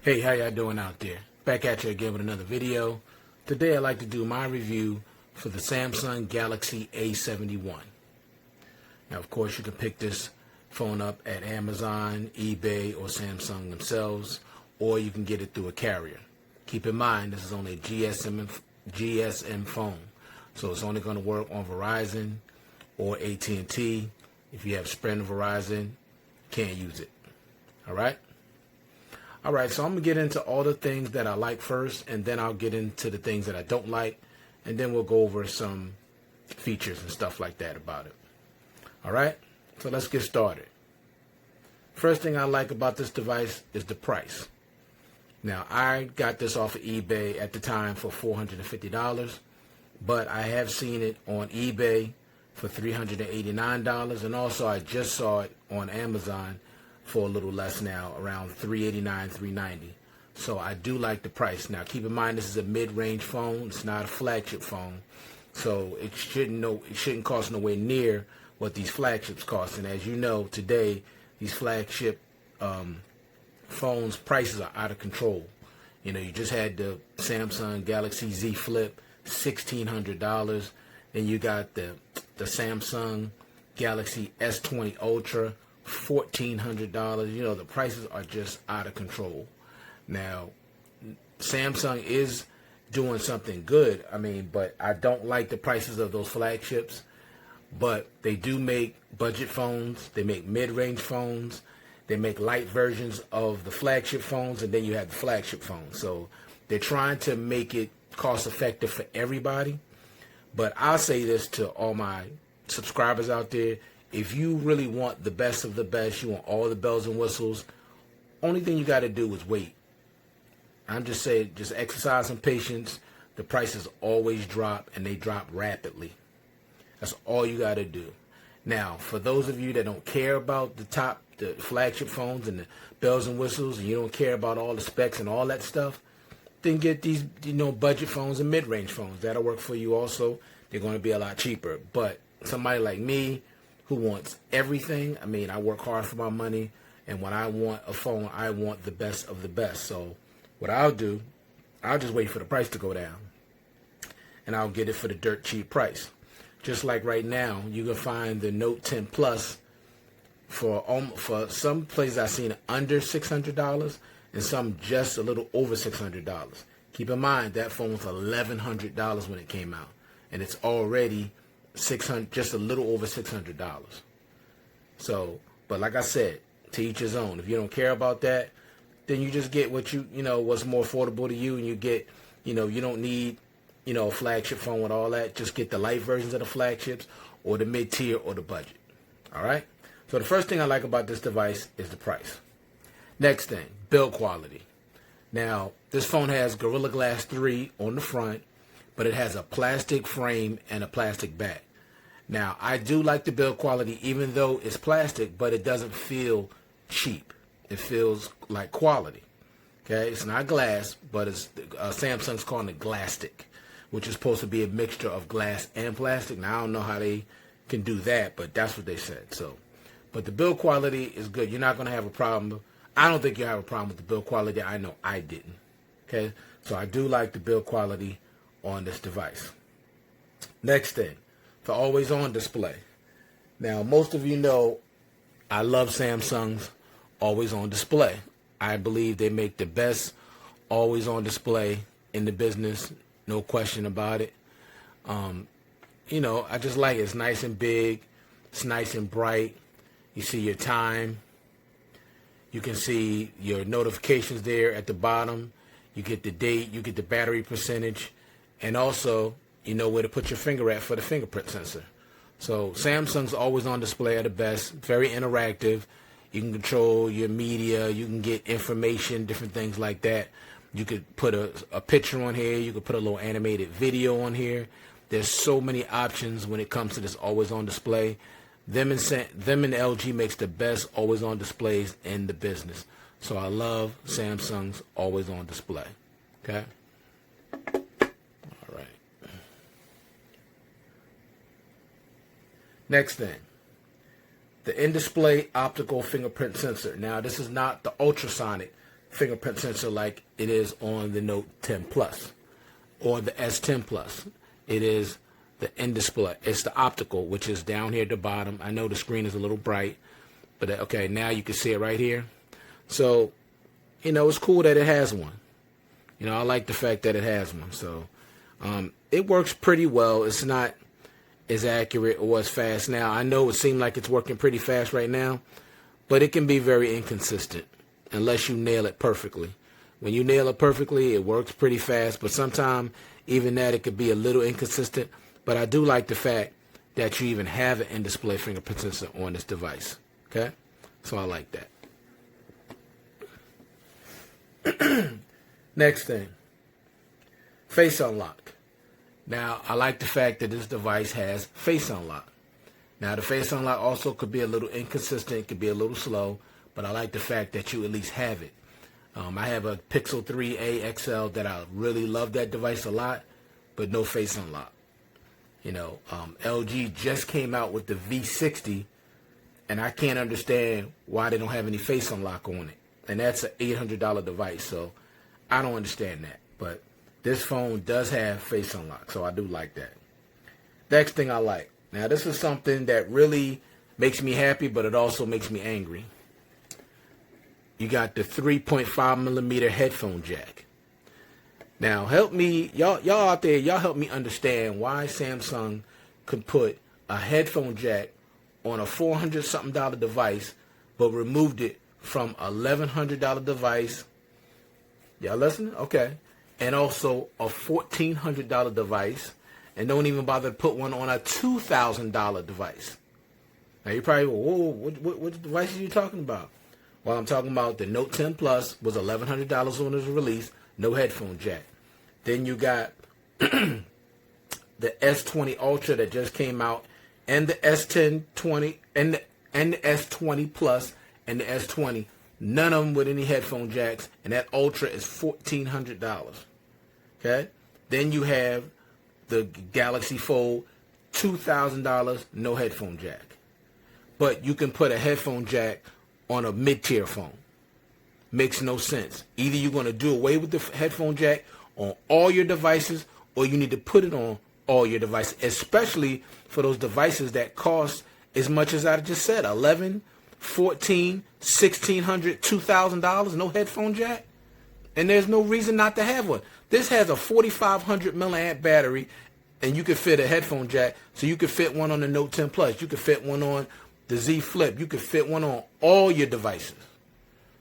Hey, how y'all doing out there? Back at you again with another video. Today I'd like to do my review for the Samsung Galaxy A71. Now, of course, you can pick this phone up at Amazon, eBay, or Samsung themselves, or you can get it through a carrier. Keep in mind, this is only a GSM phone, so it's only going to work on Verizon or AT&T. If you have Sprint or Verizon, can't use it. All right, so I'm going to get into all the things that I like first, and then I'll get into the things that I don't like, and then we'll go over some features and stuff like that about it. All right, so let's get started. First thing I like about this device is the price. Now, I got this off of eBay at the time for $450, but I have seen it on eBay for $389, and also I just saw it on Amazon for a little less now, around $389, $390. So I do like the price. Now, keep in mind, this is a mid-range phone. It's not a flagship phone, so it shouldn't cost nowhere near what these flagships cost. And as you know, today these flagship phones prices are out of control. You know, you just had the Samsung Galaxy Z Flip, $1,600. Then you got the Samsung Galaxy S20 Ultra, $1,400. You know, the prices are just out of control. Now, Samsung is doing something good. I mean, but I don't like the prices of those flagships. But they do make budget phones. They make mid-range phones. They make light versions of the flagship phones, and then you have the flagship phones. So they're trying to make it cost-effective for everybody. But I'll say this to all my subscribers out there. If you really want the best of the best, you want all the bells and whistles, only thing you got to do is wait. I'm just saying, just exercise some patience. The prices always drop, and they drop rapidly. That's all you got to do. Now, for those of you that don't care about the flagship phones and the bells and whistles, and you don't care about all the specs and all that stuff, then get these, budget phones and mid-range phones. That'll work for you also. They're going to be a lot cheaper. But somebody like me who wants everything, I mean, I work hard for my money, and when I want a phone, I want the best of the best. So what I'll do, I'll just wait for the price to go down, and I'll get it for the dirt cheap price. Just like right now, you can find the Note 10 Plus for some places I've seen under $600, and some just a little over $600. Keep in mind that phone was $1,100 when it came out, and it's already $600, just a little over $600. So, but like I said, to each his own. If you don't care about that, then you just get what what's more affordable to you, and you get, you don't need, a flagship phone with all that. Just get the light versions of the flagships, or the mid-tier, or the budget. All right. So the first thing I like about this device is the price. Next thing, build quality. Now, this phone has Gorilla Glass 3 on the front, but it has a plastic frame and a plastic back. Now, I do like the build quality, even though it's plastic, but it doesn't feel cheap. It feels like quality. Okay, it's not glass, but it's Samsung's calling it Glastic, which is supposed to be a mixture of glass and plastic. Now, I don't know how they can do that, but that's what they said. So, but the build quality is good. You're not going to have a problem. I don't think you'll have a problem with the build quality. I know I didn't. Okay, so I do like the build quality on this device. Next thing, the always-on display. Now, most of you know I love Samsung's always-on display. I believe they make the best always-on display in the business, no question about it. I just like it. It's nice and big. It's nice and bright. You see your time. You can see your notifications there at the bottom. You get the date. You get the battery percentage. And also, you know where to put your finger at for the fingerprint sensor. So Samsung's always-on display are the best. Very interactive. You can control your media. You can get information, different things like that. You could put a picture on here. You could put a little animated video on here. There's so many options when it comes to this always-on display. Them and LG makes the best always-on displays in the business. So I love Samsung's always-on display. Okay? All right. Next thing. The in-display optical fingerprint sensor. Now, this is not the ultrasonic fingerprint sensor like it is on the Note 10 Plus or the S10 Plus. It is the in-display. It's the optical, which is down here at the bottom. I know the screen is a little bright, but okay, now you can see it right here. So, you know, it's cool that it has one. You know, I like the fact that it has one. So, it works pretty well. It's not as accurate or as fast now. I know it seems like it's working pretty fast right now, but it can be very inconsistent unless you nail it perfectly. When you nail it perfectly, it works pretty fast, but sometimes even that it could be a little inconsistent. But I do like the fact that you even have an in-display fingerprint sensor on this device. Okay? So I like that. Next thing, face unlock. Now, I like the fact that this device has face unlock. Now, the face unlock also could be a little inconsistent, could be a little slow, but I like the fact that you at least have it. I have a Pixel 3a XL that I really love that device a lot, but no face unlock. You know, LG just came out with the V60, and I can't understand why they don't have any face unlock on it. And that's an $800 device, so I don't understand that. But this phone does have face unlock, so I do like that. Next thing I like. Now, this is something that really makes me happy, but it also makes me angry. You got the 3.5 millimeter headphone jack. Now, help me, y'all out there, y'all help me understand why Samsung could put a headphone jack on a $400-something device, but removed it from a $1,100 device. Y'all listening? Okay. And also a $1,400 device, and don't even bother to put one on a $2,000 device. Now, you're probably, whoa, what device are you talking about? Well, I'm talking about the Note 10 Plus was $1,100 when it was released, no headphone jack. Then you got the S20 Ultra that just came out, and the S10 20 and the S20 Plus and the S20. None of them with any headphone jacks, and that Ultra is $1,400. Okay? Then you have the Galaxy Fold, $2,000, no headphone jack. But you can put a headphone jack on a mid-tier phone. Makes no sense. Either you're going to do away with the headphone jack on all your devices, or you need to put it on all your devices, especially for those devices that cost as much as I just said, $1,100, $1,400, $1,600, $2,000, no headphone jack. And there's no reason not to have one. This has a 4,500 milliamp battery, and you could fit a headphone jack, so you could fit one on the Note 10 Plus. You could fit one on the Z Flip. You could fit one on all your devices.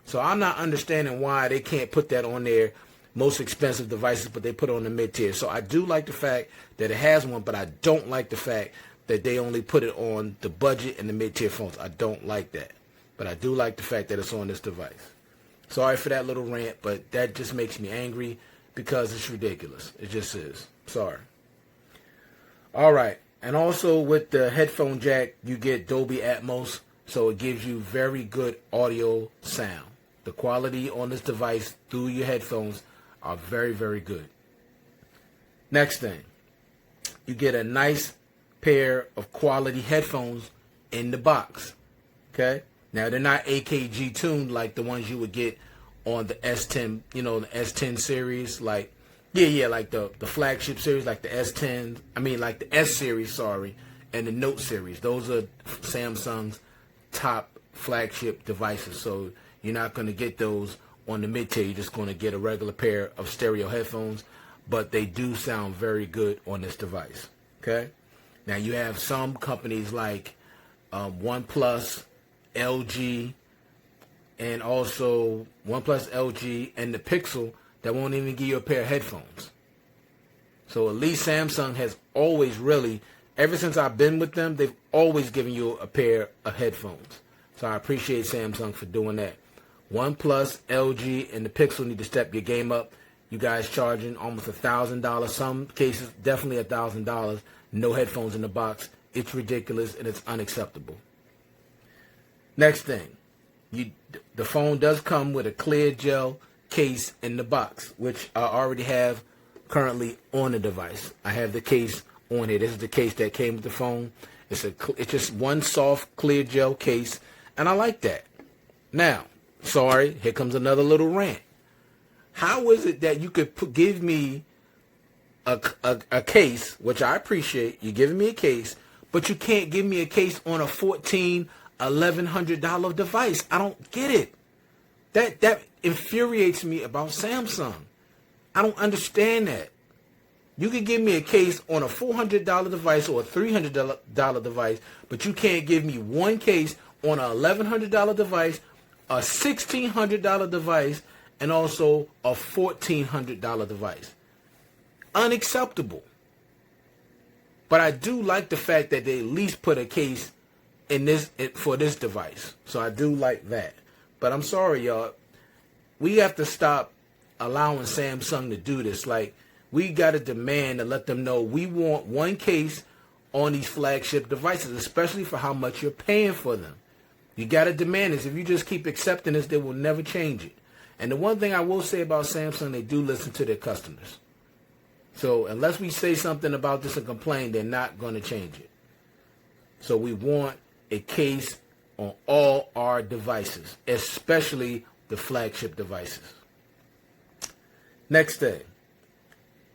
So I'm not understanding why they can't put that on their most expensive devices, but they put it on the mid-tier. So I do like the fact that it has one, but I don't like the fact that they only put it on the budget and the mid-tier phones. I don't like that. But I do like the fact that it's on this device. Sorry for that little rant, but that just makes me angry because it's ridiculous. It just is. Sorry. All right. And also with the headphone jack, you get Dolby Atmos, so it gives you very good audio sound. The quality on this device through your headphones are very, very good. Next thing, you get a nice pair of quality headphones in the box. Okay? Now, they're not AKG tuned like the ones you would get on the S10, you know, the S10 series, like, like the flagship series, like the S10, like the S series, sorry, and the Note series. Those are Samsung's top flagship devices, so you're not going to get those on the mid-tier. You're just going to get a regular pair of stereo headphones, but they do sound very good on this device. Okay? Now, you have some companies like OnePlus, LG, and also OnePlus, LG, and the Pixel that won't even give you a pair of headphones. So at least Samsung has always really, ever since I've been with them, they've always given you a pair of headphones. So I appreciate Samsung for doing that. OnePlus, LG, and the Pixel need to step your game up. You guys charging almost $1,000. Some cases, definitely $1,000. No headphones in the box. It's ridiculous and it's unacceptable. Next thing, the phone does come with a clear gel case in the box, which I already have currently on the device. I have the case on here. This is the case that came with the phone. It's just one soft clear gel case, and I like that. Now, sorry, here comes another little rant. How is it that you could give me a case, which I appreciate, you're giving me a case, but you can't give me a case on a $1,100 device? I don't get it. That infuriates me about Samsung. I don't understand that. You can give me a case on a $400 device or a $300 device, but you can't give me one case on a $1,100 device, a $1,600 device, and also a $1,400 device. Unacceptable. But I do like the fact that they at least put a case in this for this device. So I do like that. But I'm sorry, y'all. We have to stop allowing Samsung to do this. Like, we got to demand to let them know we want one case on these flagship devices, especially for how much you're paying for them. You got to demand this. If you just keep accepting this, they will never change it. And the one thing I will say about Samsung, they do listen to their customers. So unless we say something about this and complain, they're not going to change it. So we want a case on all our devices, especially the flagship devices. Next thing,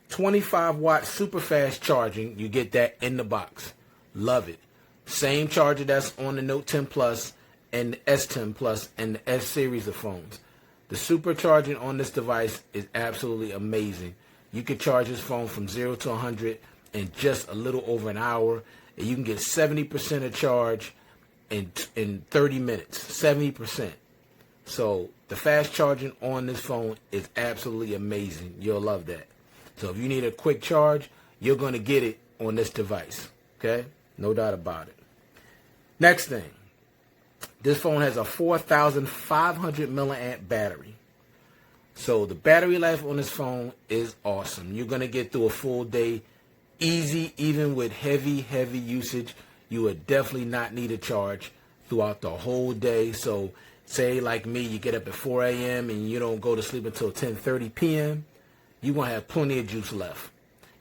25-watt super fast charging. You get that in the box. Love it. Same charger that's on the Note 10 Plus and the S10 Plus and the S series of phones. The supercharging on this device is absolutely amazing. You can charge this phone from 0 to 100 in just a little over an hour. And you can get 70% of charge in 30 minutes. 70%. So the fast charging on this phone is absolutely amazing. You'll love that. So if you need a quick charge, you're going to get it on this device. Okay? No doubt about it. Next thing. This phone has a 4,500 milliamp battery. So the battery life on this phone is awesome. You're going to get through a full day easy, even with heavy usage. You would definitely not need a charge throughout the whole day. So say like me, you get up at 4 a.m. and you don't go to sleep until 10:30 p.m., you're going to have plenty of juice left.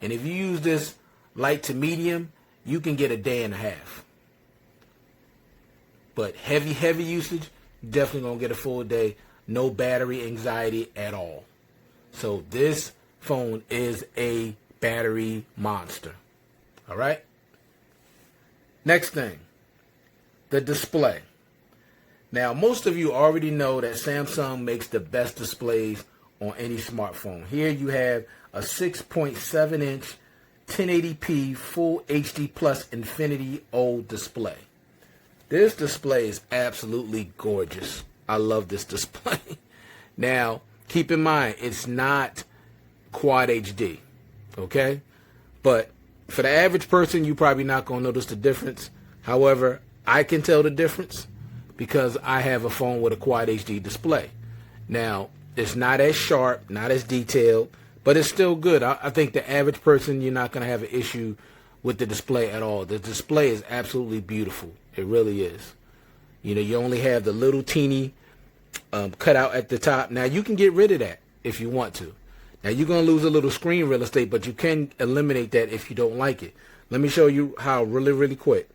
And if you use this light to medium, you can get a day and a half. But heavy usage, definitely going to get a full day. No battery anxiety at all. So this phone is a battery monster. All right? Next thing, the display. Now, most of you already know that Samsung makes the best displays on any smartphone. Here you have a 6.7-inch 1080p Full HD Plus Infinity O display. This display is absolutely gorgeous. I love this display. Now, keep in mind, it's not Quad HD, okay? But for the average person, you're probably not going to notice the difference. However, I can tell the difference because I have a phone with a Quad HD display. Now, it's not as sharp, not as detailed, but it's still good. I think the average person, you're not going to have an issue with the display at all. The display is absolutely beautiful. It really is. You know, you only have the little teeny cutout at the top. Now, you can get rid of that if you want to. Now, you're going to lose a little screen real estate, but you can eliminate that if you don't like it. Let me show you how really quick.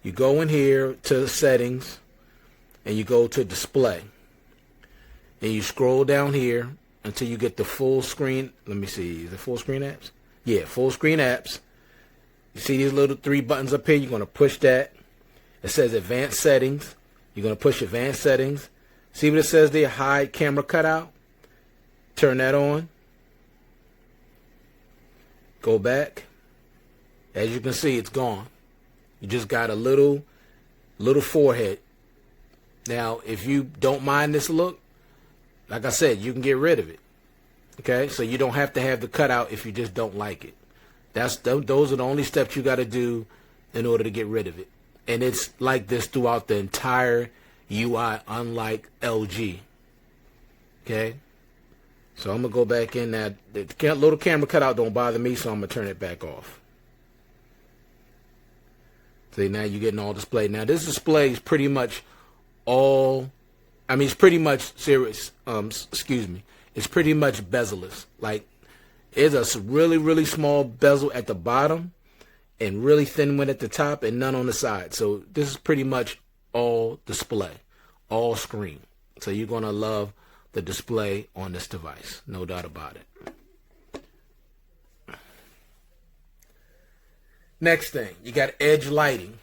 You go in here to settings, and you go to display. And you scroll down here until you get the full screen. Let me see. Is it full screen apps? Yeah, full screen apps. You see these little 3 buttons up here? You're going to push that. It says advanced settings. You're going to push advanced settings. See what it says there? Hide camera cutout. Turn that on. Go back. As you can see, it's gone. You just got a little forehead. Now, if you don't mind this look, like I said, you can get rid of it. Okay? So you don't have to have the cutout if you just don't like it. Those are the only steps you got to do in order to get rid of it. And it's like this throughout the entire UI, unlike LG. Okay? So I'm going to go back in that. The little camera cutout don't bother me, so I'm going to turn it back off. See, now you're getting all display. Now, this display is pretty much it's pretty much serious. It's pretty much bezel-less. Like, it's a really small bezel at the bottom and really thin one at the top and none on the side. So this is pretty much all display, all screen. So you're going to love the display on this device. No doubt about it. Next thing, you got edge lighting.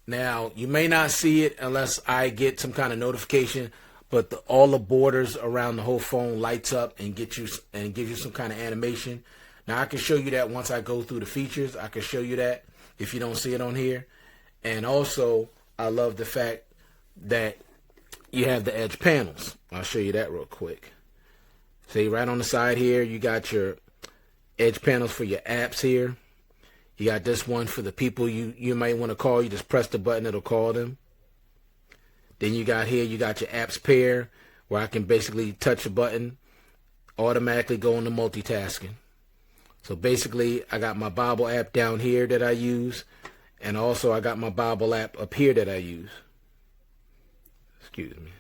Now, you may not see it unless I get some kind of notification, but all the borders around the whole phone lights up and gives you some kind of animation. Now, I can show you that once I go through the features. I can show you that if you don't see it on here. And also, I love the fact that you have the edge panels. I'll show you that real quick. See, right on the side here, you got your edge panels for your apps here. You got this one for the people you might want to call. You just press the button, it'll call them. Then you got here, you got your apps pair, where I can basically touch a button, automatically go into multitasking. So basically, I got my Bible app down here that I use, and also I got my Bible app up here that I use. Excuse me.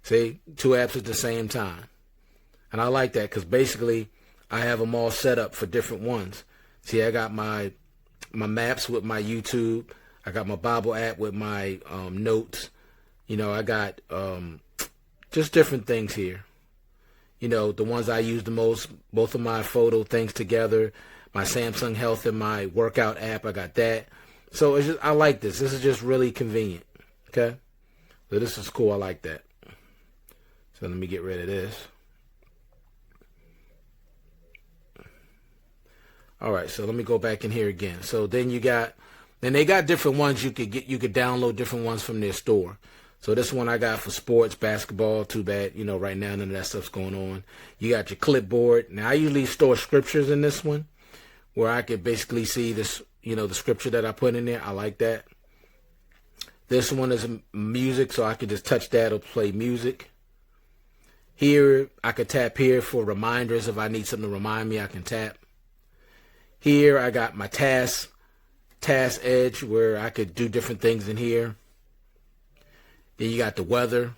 See, 2 apps at the same time. And I like that because basically, I have them all set up for different ones. See, I got my maps with my YouTube. I got my Bible app with my notes. You know, I got just different things here. You know, the ones I use the most, both of my photo things together, my Samsung Health and my workout app, I got that. So it's just, I like this. This is just really convenient. Okay? So this is cool. I like that. So let me get rid of this. All right, so let me go back in here again. So then they got different ones you could get. You could download different ones from their store. So this one I got for sports, basketball. Too bad, you know, right now none of that stuff's going on. You got your clipboard. Now I usually store scriptures in this one, where I could basically see this, you know, the scripture that I put in there. I like that. This one is music, so I could just touch that or play music. Here I could tap here for reminders. If I need something to remind me, I can tap. Here I got my task edge where I could do different things in here. Then you got the weather.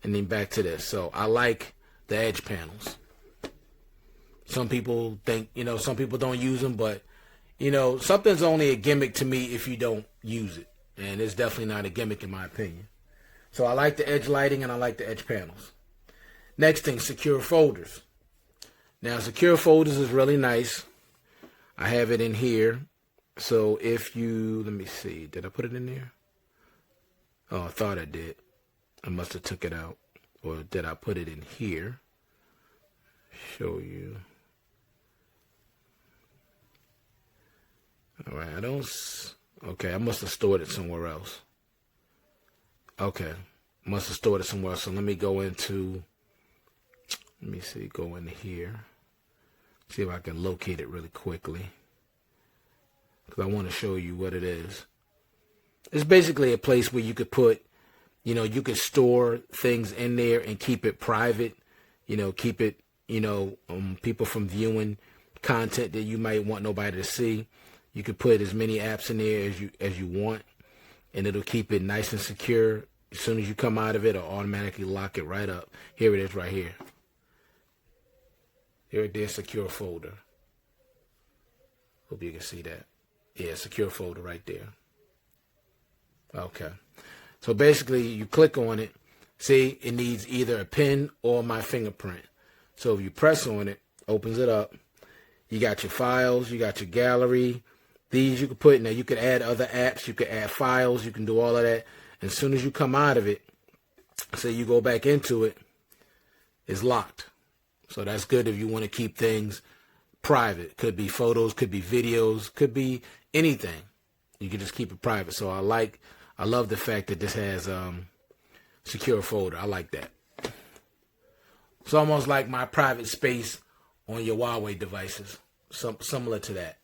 And then back to this. So I like the edge panels. Some people think, you know, some people don't use them, but, you know, something's only a gimmick to me if you don't use it. And it's definitely not a gimmick in my opinion. So I like the edge lighting and I like the edge panels. Next thing, secure folders. Now, secure folders is really nice. I have it in here. So if you, let me see, did I put it in there? Oh, I thought I did. I must have took it out. Or did I put it in here? Show you. All right, I don't, okay, I must have stored it somewhere else. Okay, must have stored it somewhere else. So let me go into, let me see, go in here. See if I can locate it really quickly. Because I want to show you what it is. It's basically a place where you could put, you know, you could store things in there and keep it private. You know, keep it, you know, people from viewing content that you might want nobody to see. You could put as many apps in there as you want. And it'll keep it nice and secure. As soon as you come out of it, it'll automatically lock it right up. Here it is right here. Here it is, secure folder. Hope you can see that. Yeah, secure folder right there. Okay. So basically, you click on it. See, it needs either a pen or my fingerprint. So if you press on it, opens it up. You got your files, you got your gallery. These you can put, now you can add other apps, you can add files, you can do all of that. As soon as you come out of it, say you go back into it, it's locked. So that's good if you want to keep things private. Could be photos, could be videos, could be anything. You can just keep it private. So I love the fact that this has secure folder. I like that. It's almost like my private space on your Huawei devices. Similar to that.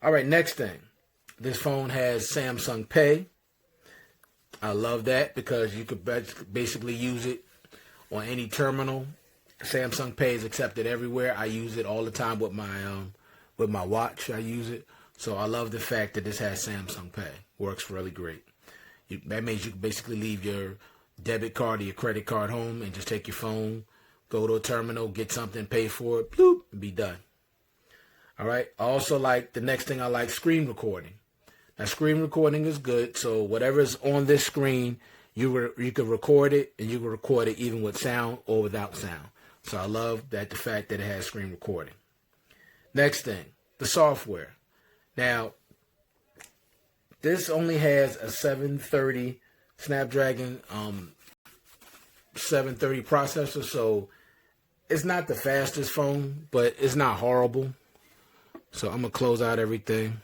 All right, next thing. This phone has Samsung Pay. I love that because you could basically use it on any terminal. Samsung Pay is accepted everywhere. I use it all the time with my watch. I use it. So I love the fact that this has Samsung Pay. Works really great. That means you can basically leave your debit card or your credit card home and just take your phone, go to a terminal, get something, pay for it, bloop, and be done. All right. I also like, the next thing I like, screen recording. Now, screen recording is good, so whatever's on this screen, you can record it, and you can record it even with sound or without sound. So I love the fact that it has screen recording. Next thing, the software. Now, this only has a 730 Snapdragon 730 processor, so it's not the fastest phone, but it's not horrible. So I'm going to close out everything.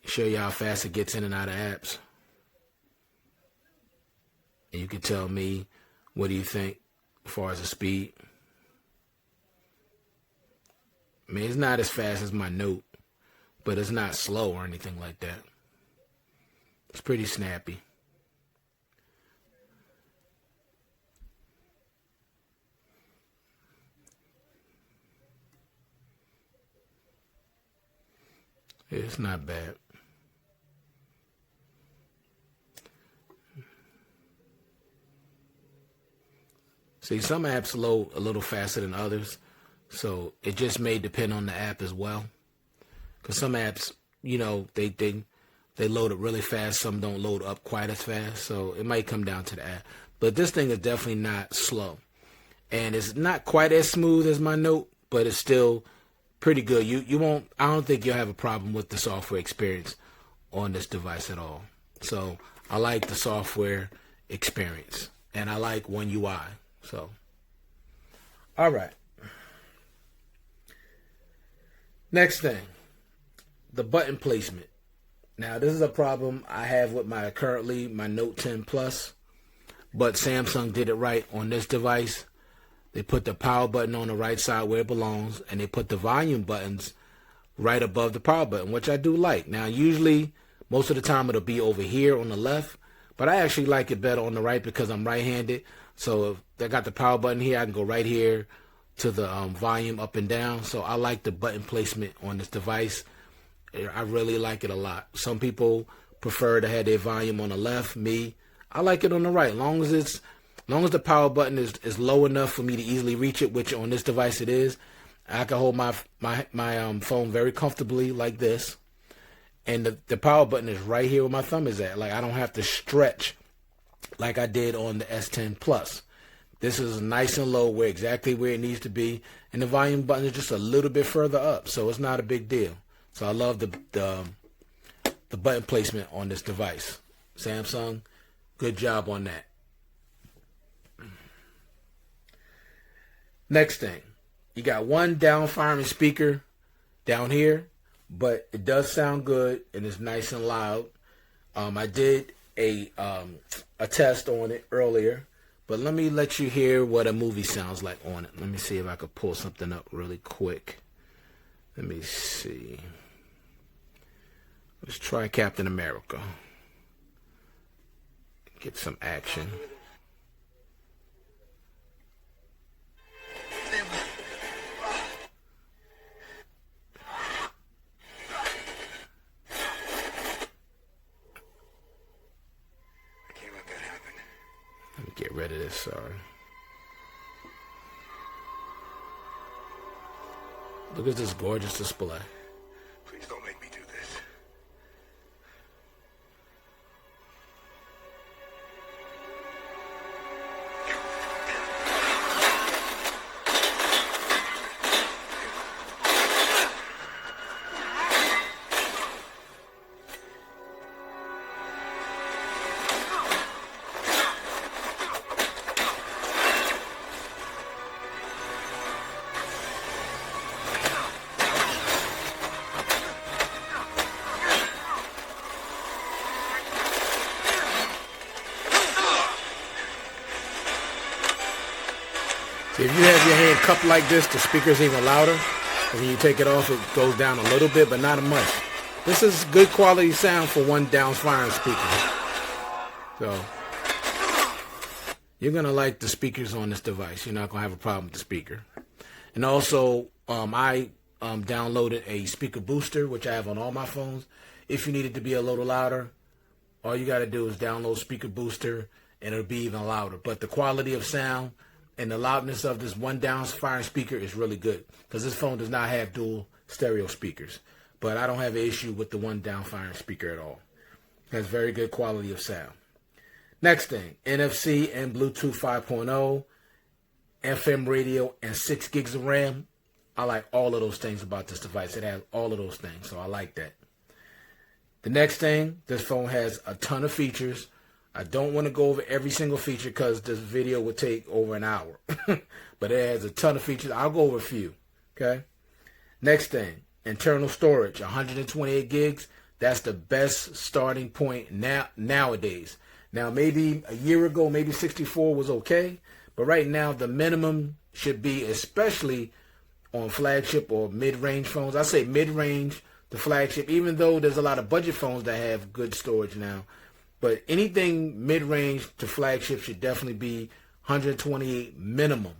Show you how fast it gets in and out of apps. And you can tell me, what do you think as far as the speed? I mean, it's not as fast as my Note, but it's not slow or anything like that. It's pretty snappy. It's not bad. See, some apps load a little faster than others, so it just may depend on the app as well. Because some apps, you know, they load it really fast. Some don't load up quite as fast, so it might come down to the app. But this thing is definitely not slow, and it's not quite as smooth as my Note, but it's still pretty good. You won't. I don't think you'll have a problem with the software experience on this device at all. So I like the software experience, and I like One UI. So, all right. Next thing, the button placement. Now, this is a problem I have with my Note 10 Plus, but Samsung did it right on this device. They put the power button on the right side where it belongs, and they put the volume buttons right above the power button, which I do like. Now, usually, most of the time, it'll be over here on the left, but I actually like it better on the right because I'm right-handed. So if I got the power button here, I can go right here to the volume up and down. So I like the button placement on this device. I really like it a lot. Some people prefer to have their volume on the left. Me, I like it on the right. Long as the power button is low enough for me to easily reach it, which on this device it is. I can hold my phone very comfortably like this, and the power button is right here where my thumb is at. Like, I don't have to stretch like I did on the S10 Plus. This is nice and low, exactly where it needs to be, and the volume button is just a little bit further up, so it's not a big deal. So I love the button placement on this device. Samsung, good job on that. Next thing, you got one down-firing speaker down here, but it does sound good and it's nice and loud. I did a test on it earlier, but let me let you hear what a movie sounds like on it. Let me see if I could pull something up really quick. Let me see. Let's try Captain America. Get some action. Let me get rid of this, sorry. Look at this gorgeous display. Please don't make me do this. See, if you have your hand cupped like this, the speaker's even louder. And when you take it off, it goes down a little bit, but not much. This is good quality sound for one down-firing speaker. So, you're going to like the speakers on this device. You're not going to have a problem with the speaker. And also, I downloaded a speaker booster, which I have on all my phones. If you need it to be a little louder, all you got to do is download speaker booster, and it'll be even louder. But the quality of sound and the loudness of this one down-firing speaker is really good, because this phone does not have dual stereo speakers. but I don't have an issue with the one down-firing speaker at all. It has very good quality of sound. Next thing, NFC and Bluetooth 5.0, FM radio, and 6 gigs of RAM. I like all of those things about this device. It has all of those things, so I like that. The next thing, this phone has a ton of features. I don't want to go over every single feature because this video would take over an hour. But it has a ton of features. I'll go over a few. Okay. Next thing, internal storage, 128 gigs. That's the best starting point nowadays. Now, maybe a year ago, maybe 64 was okay. But right now, the minimum should be, especially on flagship or mid-range phones. I say mid-range to flagship, even though there's a lot of budget phones that have good storage now. But anything mid-range to flagship should definitely be 128 minimum.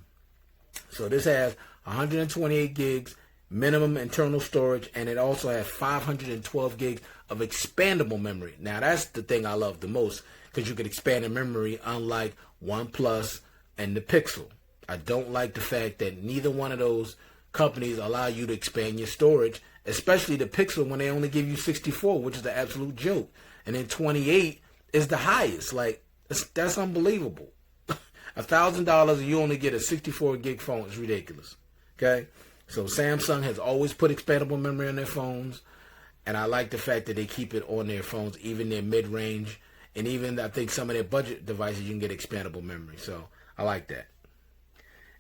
So this has 128 gigs minimum internal storage, and it also has 512 gigs of expandable memory. Now that's the thing I love the most, because you can expand the memory, unlike OnePlus and the Pixel. I don't like the fact that neither one of those companies allow you to expand your storage, especially the Pixel when they only give you 64, which is the absolute joke. And then 28 is the highest. Like, that's unbelievable. $1,000 and you only get a 64 gig phone. It's ridiculous. Okay? So Samsung has always put expandable memory on their phones, and I like the fact that they keep it on their phones, even their mid-range, and even I think some of their budget devices you can get expandable memory. So I like that.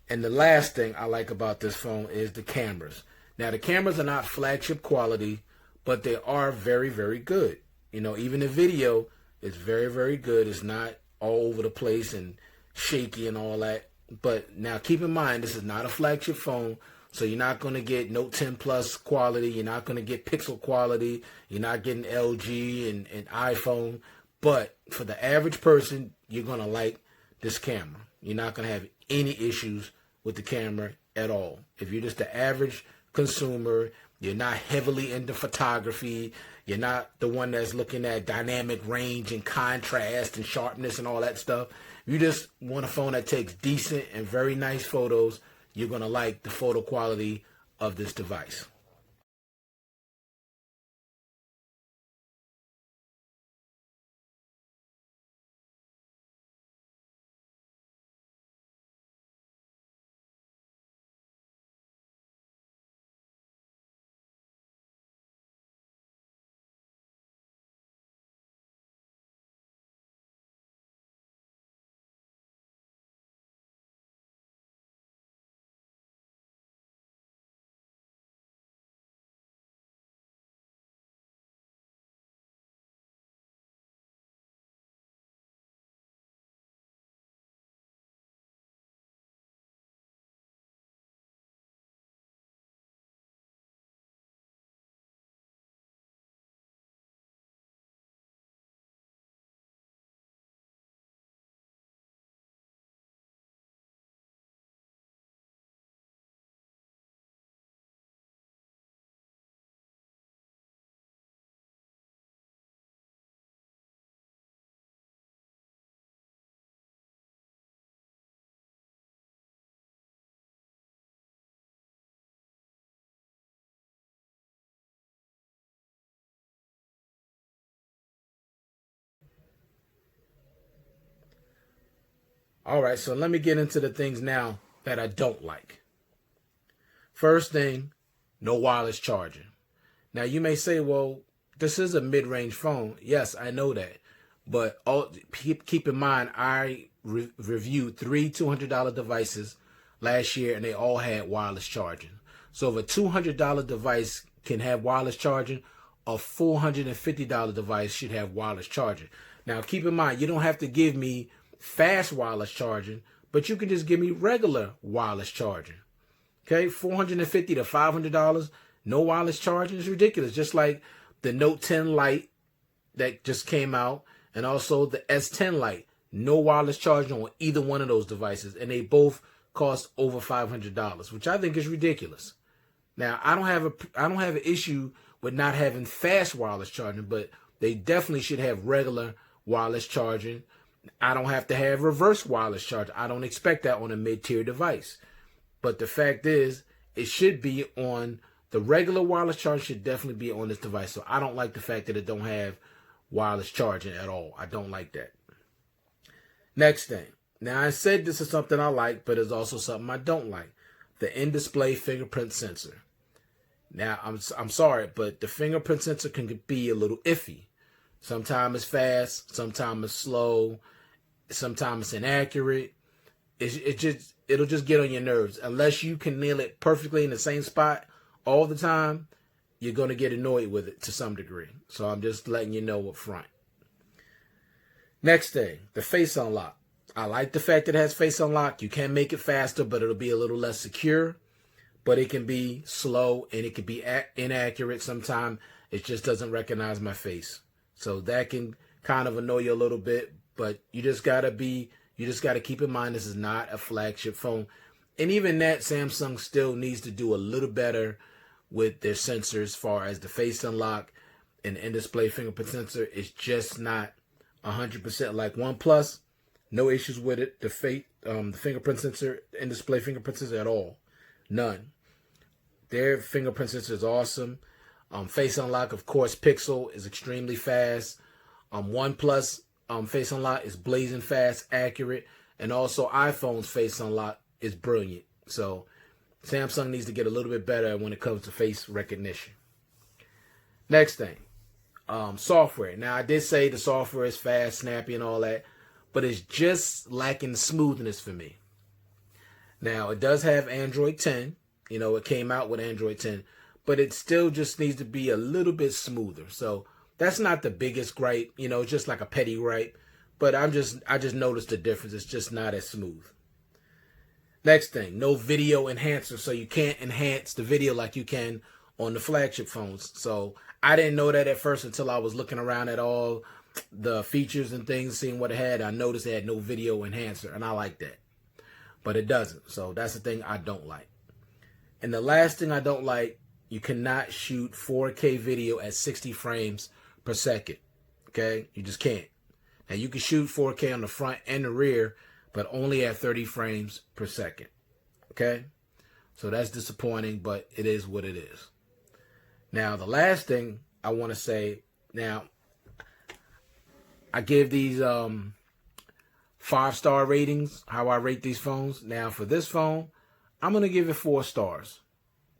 And the last thing I like about this phone is the cameras. Now the cameras are not flagship quality, but they are very, very good. You know, even the video is very, very good. It's not all over the place and shaky and all that. But now keep in mind, this is not a flagship phone, so you're not going to get Note 10 Plus quality. You're not going to get Pixel quality. You're not getting LG and iPhone. But for the average person, you're going to like this camera. You're not going to have any issues with the camera at all. If you're just the average consumer, you're not heavily into photography, you're not the one that's looking at dynamic range and contrast and sharpness and all that stuff. You just want a phone that takes decent and very nice photos. You're going to like the photo quality of this device. All right, so let me get into the things now that I don't like. First thing, no wireless charging. Now you may say, well, this is a mid-range phone. Yes, I know that. But keep in mind, I reviewed 3 $200 devices last year, and they all had wireless charging. So if a $200 device can have wireless charging, a $450 device should have wireless charging. Now keep in mind, you don't have to give me fast wireless charging, but you can just give me regular wireless charging. Okay, $450 to $500, no wireless charging is ridiculous. Just like the Note 10 Lite that just came out, and also the S10 Lite, no wireless charging on either one of those devices, and they both cost over $500, which I think is ridiculous. Now, I don't have an issue with not having fast wireless charging, but they definitely should have regular wireless charging. I don't have to have reverse wireless charging. I don't expect that on a mid-tier device. But the fact is, it should be on The regular wireless charge should definitely be on this device. So I don't like the fact that it don't have wireless charging at all. I don't like that. Next thing. Now, I said this is something I like, but it's also something I don't like. The in-display fingerprint sensor. Now, I'm sorry, but the fingerprint sensor can be a little iffy. Sometimes it's fast, sometimes it's slow, sometimes it's inaccurate. It'll just get on your nerves. Unless you can nail it perfectly in the same spot all the time, you're going to get annoyed with it to some degree. So I'm just letting you know up front. Next thing, the face unlock. I like the fact that it has face unlock. You can make it faster, but it'll be a little less secure. But it can be slow and it can be inaccurate. Sometimes it just doesn't recognize my face. So that can kind of annoy you a little bit. But you just gotta keep in mind this is not a flagship phone. And even that, Samsung still needs to do a little better with their sensors as far as the face unlock and the in-display fingerprint sensor. It's just not 100% like OnePlus. No issues with it. The fingerprint sensor, in-display fingerprint sensor at all. None. Their fingerprint sensor is awesome. Face unlock, of course, Pixel is extremely fast. OnePlus face unlock is blazing fast, accurate, and also iPhone's face unlock is brilliant. So Samsung needs to get a little bit better when it comes to face recognition. Next thing, software. Now, I did say the software is fast, snappy, and all that, but it's just lacking smoothness for me. Now, it does have Android 10. You know, it came out with Android 10, but it still just needs to be a little bit smoother. So that's not the biggest gripe. You know, it's just like a petty gripe. But I just noticed the difference. It's just not as smooth. Next thing, no video enhancer. So you can't enhance the video like you can on the flagship phones. So I didn't know that at first until I was looking around at all the features and things, seeing what it had. I noticed it had no video enhancer, and I like that. But it doesn't. So that's the thing I don't like. And the last thing I don't like, you cannot shoot 4K video at 60 frames per second. Okay? You just can't. Now, you can shoot 4K on the front and the rear, but only at 30 frames per second. Okay? So that's disappointing, but it is what it is. Now, the last thing I want to say, now, I give these 5-star ratings, how I rate these phones. Now, for this phone, I'm going to give it 4 stars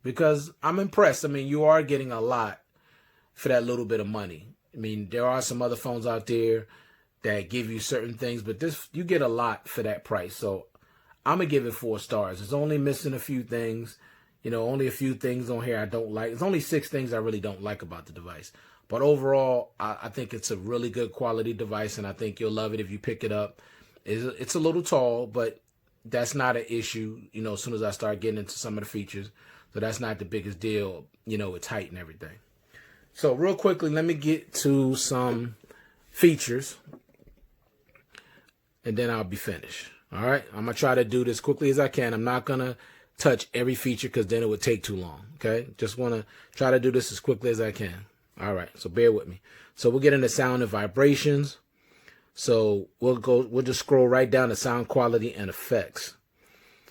because I'm impressed. I mean, you are getting a lot for that little bit of money. I mean, there are some other phones out there that give you certain things, but this, you get a lot for that price. So I'm going to give it 4 stars. It's only missing a few things. You know, only a few things on here I don't like. It's only 6 things I really don't like about the device. But overall, I think it's a really good quality device, and I think you'll love it if you pick it up. It's a little tall, but that's not an issue, you know, as soon as I start getting into some of the features. So that's not the biggest deal, you know, it's height and everything. So real quickly, let me get to some features, and then I'll be finished. All right, I'm going to try to do this quickly as I can. I'm not going to touch every feature because then it would take too long, okay? Just want to try to do this as quickly as I can. All right, so bear with me. So we'll get into sound and vibrations. So we'll just scroll right down to sound quality and effects.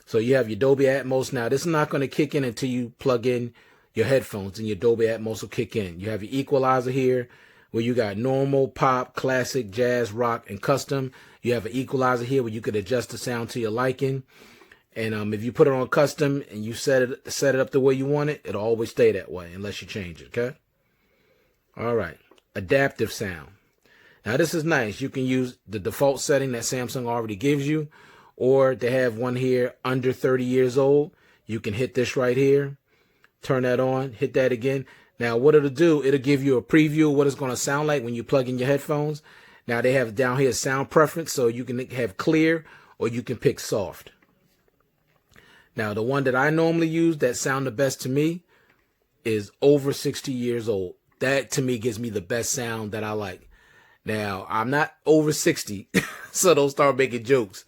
So you have your Dolby Atmos. Now, this is not going to kick in until you plug in your headphones, and your Dolby Atmos will kick in. You have your equalizer here where you got normal, pop, classic, jazz, rock, and custom. You have an equalizer here where you could adjust the sound to your liking. And if you put it on custom and you set it up the way you want it, it'll always stay that way unless you change it, okay? All right. Adaptive sound. Now, this is nice. You can use the default setting that Samsung already gives you, or they have one here under 30 years old. You can hit this right here, turn that on, hit that again. Now, what it'll do, it'll give you a preview of what it's going to sound like when you plug in your headphones. Now, they have down here sound preference, so you can have clear or you can pick soft. Now, the one that I normally use that sound the best to me is over 60 years old. That, to me, gives me the best sound that I like. Now, I'm not over 60, so don't start making jokes.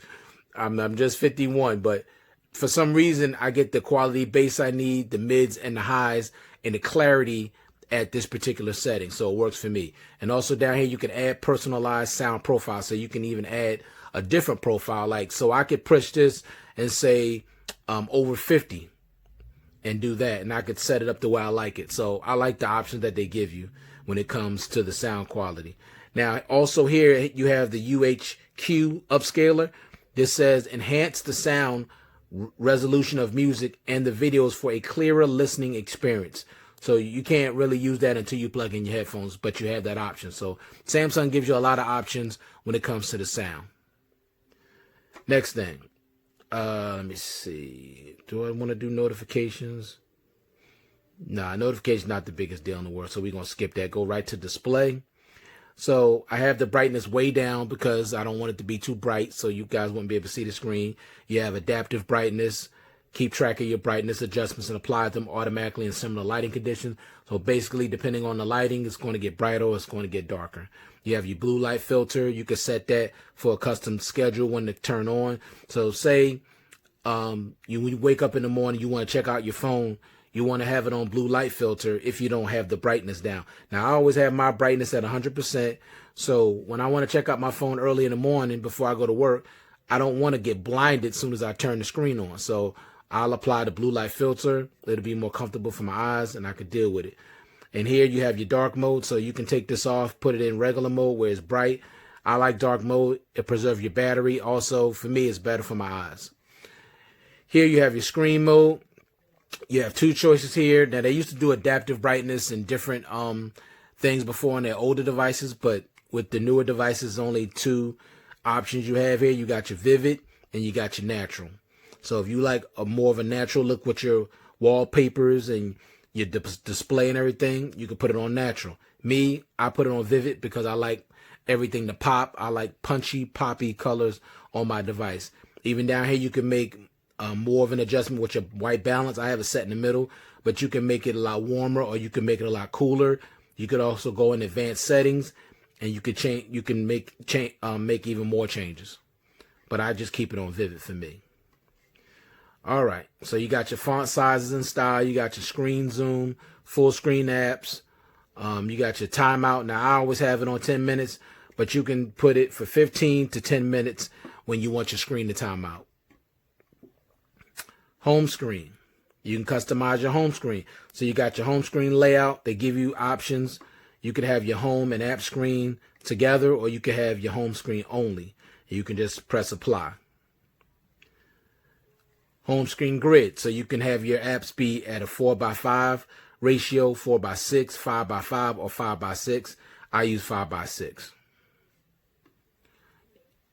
I'm just 51, but for some reason, I get the quality bass I need, the mids and the highs, and the clarity at this particular setting, so it works for me. And also down here, you can add personalized sound profile, so you can even add a different profile. Like, so I could push this and say over 50, and do that, and I could set it up the way I like it. So I like the options that they give you when it comes to the sound quality. Now, also here you have the UHQ upscaler. This says enhance the sound resolution of music and the videos for a clearer listening experience. So you can't really use that until you plug in your headphones, but you have that option. So Samsung gives you a lot of options when it comes to the sound. Next thing, let me see. Do I want to do notifications? Nah, notifications not the biggest deal in the world, so we're going to skip that. Go right to display. So I have the brightness way down because I don't want it to be too bright so you guys wouldn't be able to see the screen. You have adaptive brightness. Keep track of your brightness adjustments and apply them automatically in similar lighting conditions. So basically, depending on the lighting, it's going to get brighter or it's going to get darker. You have your blue light filter. You can set that for a custom schedule when to turn on. So say when you wake up in the morning, you want to check out your phone. You want to have it on blue light filter if you don't have the brightness down. Now, I always have my brightness at 100%. So when I want to check out my phone early in the morning before I go to work, I don't want to get blinded as soon as I turn the screen on. So I'll apply the blue light filter. It'll be more comfortable for my eyes and I can deal with it. And here you have your dark mode. So you can take this off, put it in regular mode where it's bright. I like dark mode. It preserves your battery. Also, for me, it's better for my eyes. Here you have your screen mode. You have two choices here. Now, they used to do adaptive brightness and different things before on their older devices, but with the newer devices, only two options you have here. You got your vivid and you got your natural. So if you like a more of a natural look with your wallpapers and your display and everything, you can put it on natural. Me, I put it on vivid because I like everything to pop. I like punchy, poppy colors on my device. Even down here, you can make more of an adjustment with your white balance. I have it set in the middle, but you can make it a lot warmer or you can make it a lot cooler. You could also go in advanced settings and you could change. You can make even more changes, but I just keep it on vivid for me. All right, so you got your font sizes and style. You got your screen zoom, full screen apps. You got your timeout. Now I always have it on 10 minutes, but you can put it for 15 to 10 minutes when you want your screen to time out. Home screen. You can customize your home screen. So you got your home screen layout. They give you options. You could have your home and app screen together, or you could have your home screen only. You can just press apply. Home screen grid. So you can have your apps be at a 4:5 ratio, 4:6, 5:5, or 5:6. I use 5:6.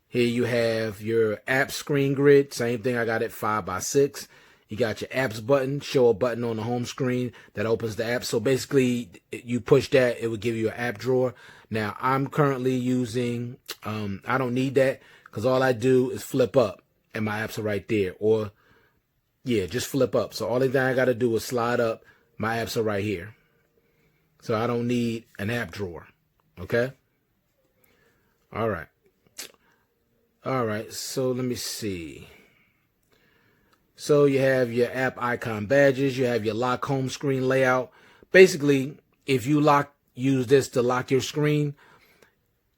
Here you have your app screen grid. Same thing. I got it 5:6. You got your apps button, show a button on the home screen that opens the app. So basically, you push that, it would give you an app drawer. Now, I'm currently using, I don't need that because all I do is flip up and my apps are right there. Or, yeah, just flip up. So all the thing I got to do is slide up. My apps are right here. So I don't need an app drawer. Okay? All right. All right, so let me see. So you have your app icon badges. You have your lock home screen layout. Basically, if you use this to lock your screen,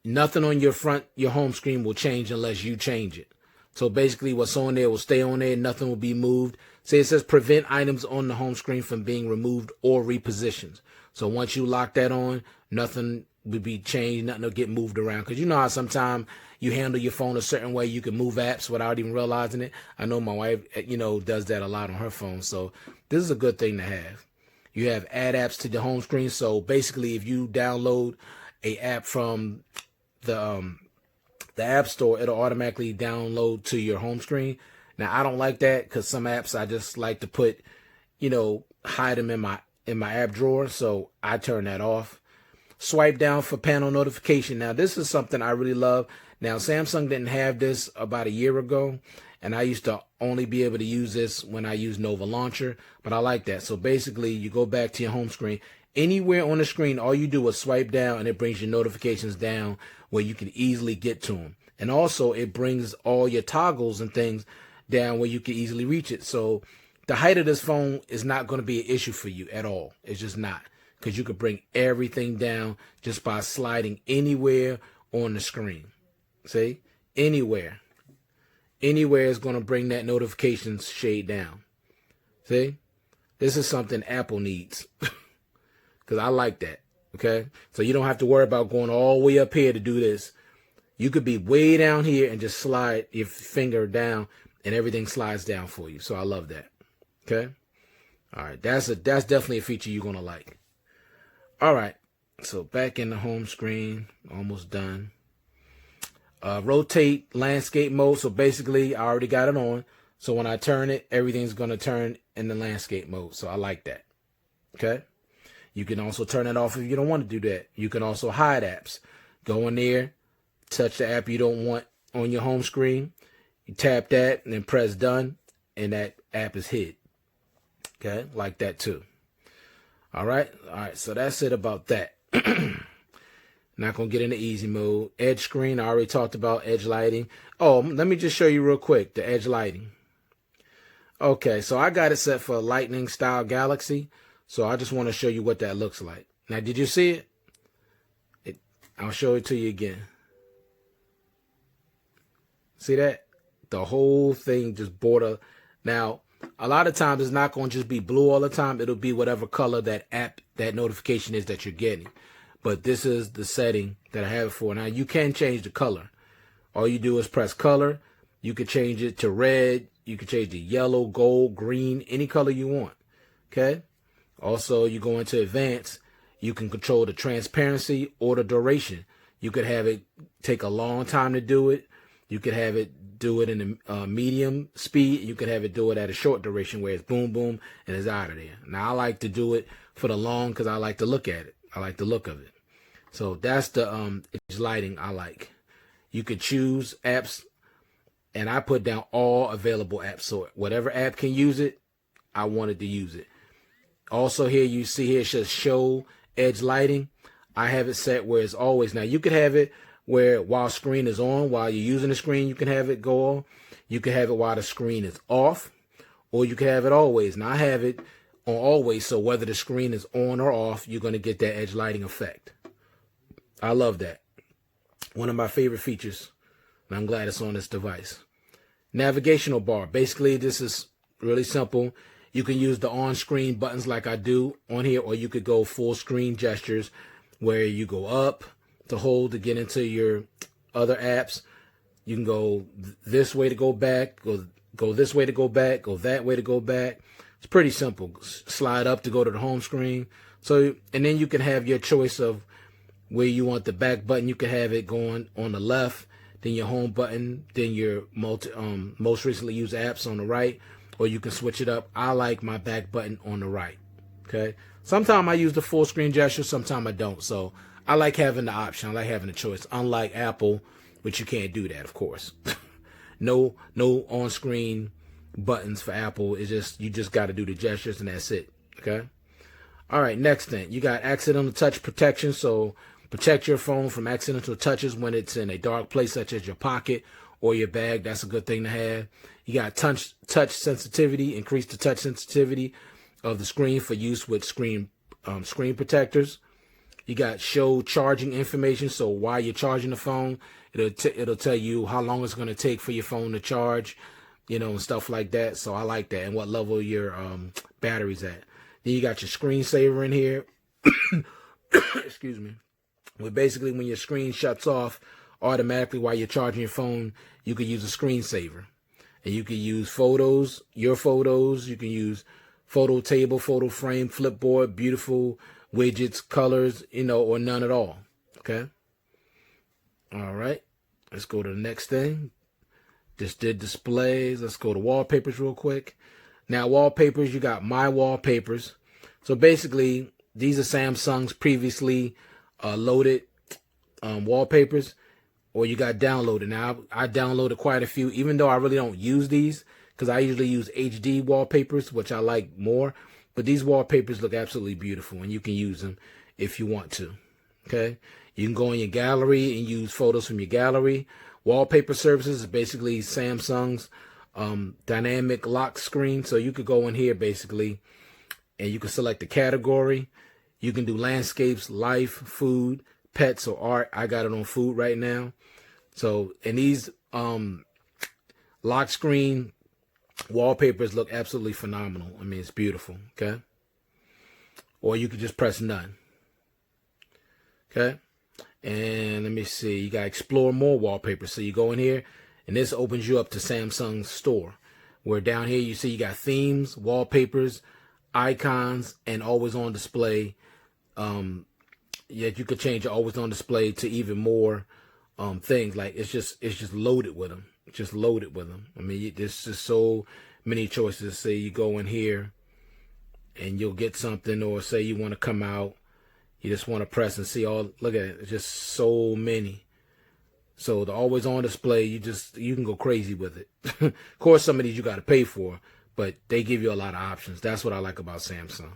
nothing on your home screen will change unless you change it. So basically, what's on there will stay on there. Nothing will be moved. Say it says prevent items on the home screen from being removed or repositioned. So once you lock that on, nothing will be changed. Nothing will get moved around. Because you know how sometimes you handle your phone a certain way, you can move apps without even realizing it. I know my wife, does that a lot on her phone. So this is a good thing to have. You have add apps to the home screen. So basically, if you download a app from the App Store, it'll automatically download to your home screen. Now, I don't like that because some apps I just like to put, hide them in my app drawer. So I turn that off. Swipe down for panel notification. Now, this is something I really love. Now, Samsung didn't have this about a year ago, and I used to only be able to use this when I use Nova Launcher, but I like that. So basically, you go back to your home screen. Anywhere on the screen, all you do is swipe down, and it brings your notifications down where you can easily get to them. And also, it brings all your toggles and things down where you can easily reach it. So the height of this phone is not going to be an issue for you at all. It's just not, because you could bring everything down just by sliding anywhere on the screen. See? Anywhere is going to bring that notifications shade down. See? This is something Apple needs because I like that. Okay, so you don't have to worry about going all the way up here to do this. You could be way down here and just slide your finger down and everything slides down for you. So I love that. Okay. All right. That's definitely a feature you're going to like. All right. So back in the home screen, almost done. Rotate landscape mode. So basically I already got it on. So when I turn it, everything's going to turn in the landscape mode. So I like that. Okay. You can also turn it off if you don't want to do that. You can also hide apps. Go in there, touch the app you don't want on your home screen. You tap that and then press done, and that app is hid. Okay, like that too. All right. So that's it about that. Not going to get into easy mode. Edge screen, I already talked about edge lighting. Oh, let me just show you real quick the edge lighting. Okay, so I got it set for lightning style galaxy. So I just want to show you what that looks like. Now, did you see it? I'll show it to you again. See that? The whole thing just border. Now, a lot of times it's not going to just be blue all the time. It'll be whatever color that app, that notification is that you're getting. But this is the setting that I have it for. Now, you can change the color. All you do is press color. You can change it to red. You can change it to yellow, gold, green, any color you want. Okay? Also, you go into advanced, you can control the transparency or the duration. You could have it take a long time to do it. You could have it do it in a medium speed. You could have it do it at a short duration where it's boom, boom, and it's out of there. Now, I like to do it for the long because I like to look at it. I like the look of it. So that's the edge lighting I like. You could choose apps, and I put down all available apps. So whatever app can use it, I wanted to use it. Also here, you see here, it says show edge lighting. I have it set where it's always. Now, you could have it where while screen is on, while you're using the screen, you can have it go on. You can have it while the screen is off, or you can have it always. Now, I have it on always, so whether the screen is on or off, you're going to get that edge lighting effect. I love that. One of my favorite features, and I'm glad it's on this device. Navigational bar. Basically, this is really simple. You can use the on-screen buttons like I do on here, or you could go full screen gestures where you go up to hold to get into your other apps. You can go this way to go back, go this way to go back, go that way to go back. It's pretty simple. Slide up to go to the home screen. So, and then you can have your choice of where you want the back button. You can have it going on the left, then your home button, then your most recently used apps on the right. Or you can switch it up. I like my back button on the right. Okay. Sometimes I use the full screen gesture. Sometimes I don't. So I like having the option. I like having the choice. Unlike Apple, which you can't do that, of course. No on screen buttons for Apple. It's just, you just got to do the gestures and that's it. Okay. All right. Next thing, you got accidental touch protection. So protect your phone from accidental touches when it's in a dark place, such as your pocket or your bag. That's a good thing to have. You got touch sensitivity, increase the touch sensitivity of the screen for use with screen protectors. You got show charging information. So while you're charging the phone, it'll tell you how long it's going to take for your phone to charge, and stuff like that. So I like that, and what level your battery's at. Then you got your screensaver in here. Excuse me. Well, basically, when your screen shuts off automatically while you're charging your phone, you could use a screensaver. And you can use photos, your photos. You can use photo table, photo frame, flipboard, beautiful widgets, colors, or none at all. Okay. All right. Let's go to the next thing. Just did displays. Let's go to wallpapers real quick. Now, wallpapers, you got my wallpapers. So basically, these are Samsung's previously loaded wallpapers. Or you got downloaded. Now, I downloaded quite a few, even though I really don't use these, because I usually use HD wallpapers, which I like more. But these wallpapers look absolutely beautiful, and you can use them if you want to. Okay? You can go in your gallery and use photos from your gallery. Wallpaper services is basically Samsung's dynamic lock screen. So you could go in here, basically, and you can select the category. You can do landscapes, life, food, pets, or art. I got it on food right now. So, and these lock screen Wallpapers look absolutely phenomenal. I mean, it's beautiful, okay? Or you could just press none, okay? And let me see, you got explore more wallpapers. So you go in here, and this opens you up to Samsung's store, where down here you see you got themes, wallpapers, icons, and always on display. Yet you could change your always on display to even more things. Like it's just loaded with them. Just loaded with them. I mean, there's just so many choices. Say you go in here and you'll get something, or say you want to come out, you just want to press and see all. Look at it. It's just so many. So the always on display, you can go crazy with it. Of course, some of these you got to pay for, but they give you a lot of options. That's what I like about Samsung.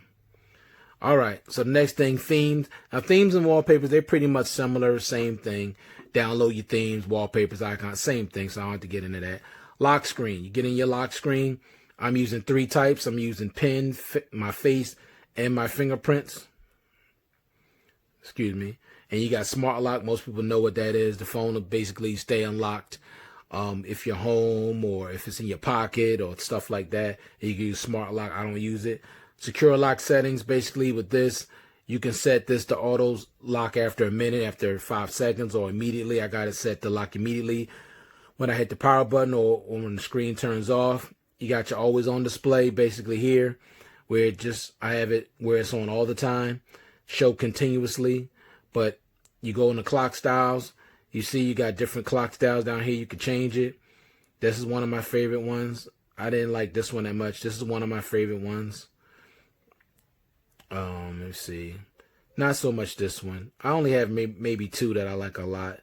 All right, so the next thing, themes. Now, themes and wallpapers, they're pretty much similar, same thing. Download your themes, wallpapers, icons, same thing, so I don't have to get into that. Lock screen. You get in your lock screen. I'm using 3 types. I'm using pen, my face, and my fingerprints. Excuse me. And you got smart lock. Most people know what that is. The phone will basically stay unlocked if you're home or if it's in your pocket or stuff like that. You can use smart lock. I don't use it. Secure lock settings, basically with this, you can set this to auto lock after a minute, after 5 seconds, or immediately. I got it set to lock immediately when I hit the power button or when the screen turns off. You got your always on display basically here, where I have it where it's on all the time, show continuously. But you go into clock styles, you see you got different clock styles down here. You can change it. This is one of my favorite ones. I didn't like this one that much. This is one of my favorite ones. Let's see. Not so much this one. I only have maybe 2 that I like a lot.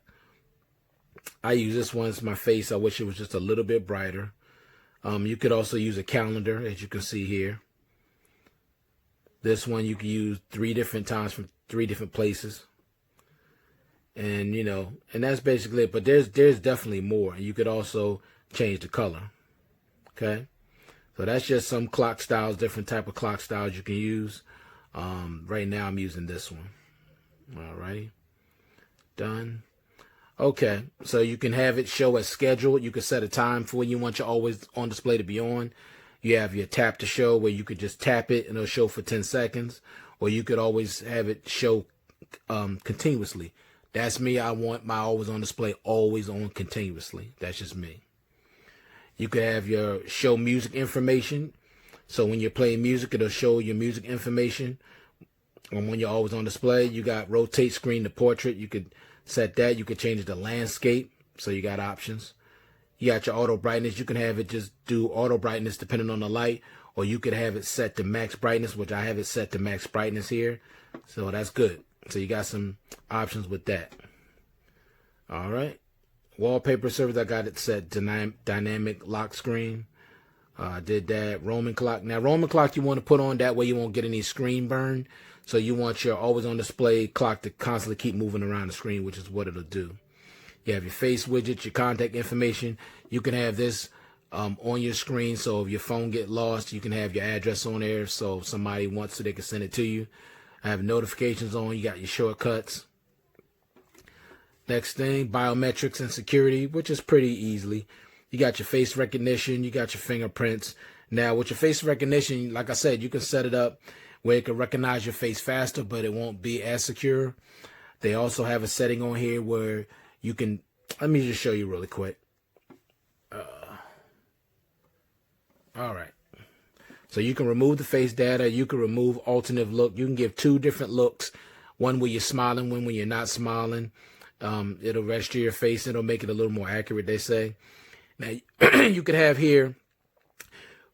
I use this one as my face. I wish it was just a little bit brighter. You could also use a calendar, as you can see here. This one you can use 3 different times from 3 different places. And, and that's basically it. But there's definitely more. And you could also change the color. Okay? So that's just some clock styles, different type of clock styles you can use. Right now I'm using this one. Alrighty. Done. Okay. So you can have it show as scheduled. You can set a time for when you want your always on display to be on. You have your tap to show, where you could just tap it and it'll show for 10 seconds. Or you could always have it show continuously. That's me. I want my always on display always on continuously. That's just me. You could have your show music information. So when you're playing music, it'll show your music information. And when you're always on display, you got rotate screen to portrait. You could set that. You could change it to landscape. So you got options. You got your auto brightness. You can have it just do auto brightness depending on the light. Or you could have it set to max brightness, which I have it set to max brightness here. So that's good. So you got some options with that. All right. Wallpaper service, I got it set to dynamic lock screen. Did that. Roman clock. Now, Roman clock you want to put on, that way you won't get any screen burn. So you want your always on display clock to constantly keep moving around the screen, which is what it'll do. You have your face widget, your contact information. You can have this on your screen, so if your phone get lost, you can have your address on there, so if somebody wants to, they can send it to you. I have notifications on. You got your shortcuts. Next thing, biometrics and security, which is pretty easily. You got your face recognition. You got your fingerprints. Now, with your face recognition, like I said, you can set it up where it can recognize your face faster, but it won't be as secure. They also have a setting on here where you can, let me just show you really quick. All right. So you can remove the face data. You can remove alternate look. You can give 2 different looks. One where you're smiling, one when you're not smiling. It'll register your face. It'll make it a little more accurate, they say. Now, you could have here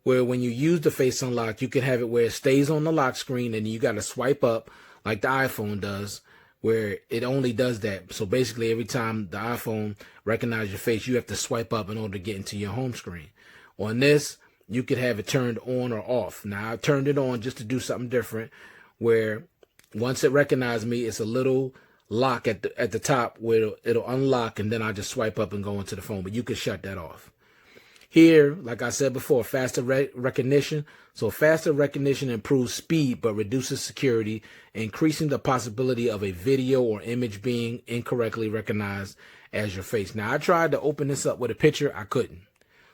where when you use the face unlock, you can have it where it stays on the lock screen and you got to swipe up like the iPhone does, where it only does that. So basically, every time the iPhone recognizes your face, you have to swipe up in order to get into your home screen. On this, you could have it turned on or off. Now, I turned it on just to do something different, where once it recognizes me, it's a little lock at the top where it'll unlock, and then I just swipe up and go into the phone. But you can shut that off. Here, like I said before, faster recognition. So faster recognition improves speed but reduces security, increasing the possibility of a video or image being incorrectly recognized as your face. Now, I tried to open this up with a picture. I couldn't.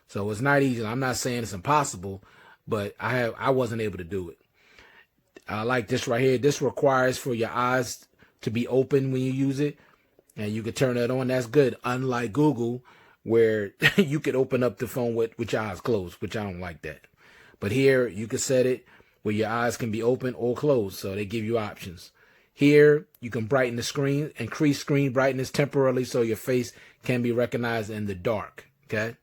So it's not easy. I'm not saying it's impossible, but I wasn't able to do it. I like this right here. This requires for your eyes to be open when you use it, and you can turn that on. That's good. Unlike Google, where you could open up the phone with your eyes closed, which I don't like that. But here you can set it where your eyes can be open or closed, so they give you options. Here you can brighten the screen, increase screen brightness temporarily so your face can be recognized in the dark. Okay,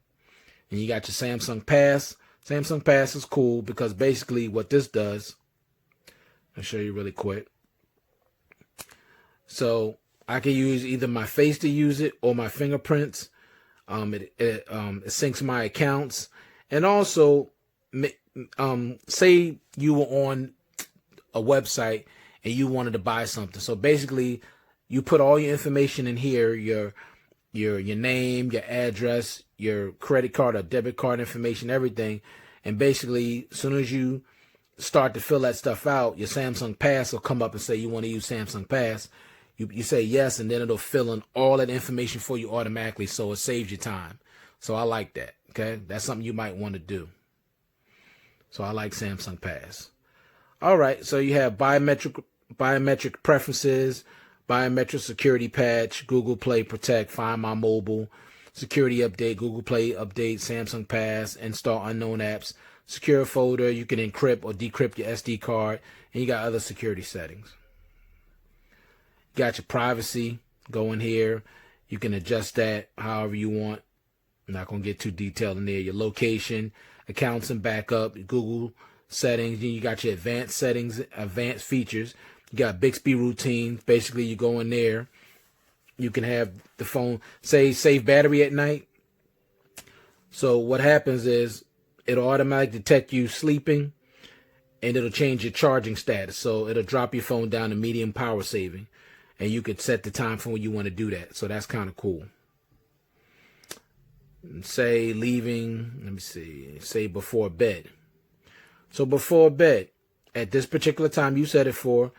and you got your Samsung Pass. Samsung Pass is cool because basically what this does, I'll show you really quick. So I can use either my face to use it or my fingerprints. It syncs my accounts, and also say you were on a website and you wanted to buy something. So basically, you put all your information in here: your name, your address, your credit card or debit card information, everything. And basically, as soon as you start to fill that stuff out, your Samsung Pass will come up and say you want to use Samsung Pass. You say yes, and then it'll fill in all that information for you automatically, so it saves you time. So I like that. Okay, that's something you might want to do. So I like Samsung Pass. All right, so you have biometric preferences, biometric security patch, Google Play Protect, Find My Mobile, security update, Google Play update, Samsung Pass, install unknown apps, secure folder. You can encrypt or decrypt your SD card, and you got other security settings. You got your privacy. Go in here. You can adjust that however you want. I'm not going to get too detailed in there. Your location, accounts and backup, Google settings. You got your advanced settings, advanced features. You got Bixby routines. Basically, you go in there. You can have the phone, say, save battery at night. So what happens is it'll automatically detect you sleeping, and it'll change your charging status. So it'll drop your phone down to medium power saving. And you could set the time for when you want to do that. So that's kind of cool. Say leaving, let me see, say before bed. So before bed, at this particular time you set it for,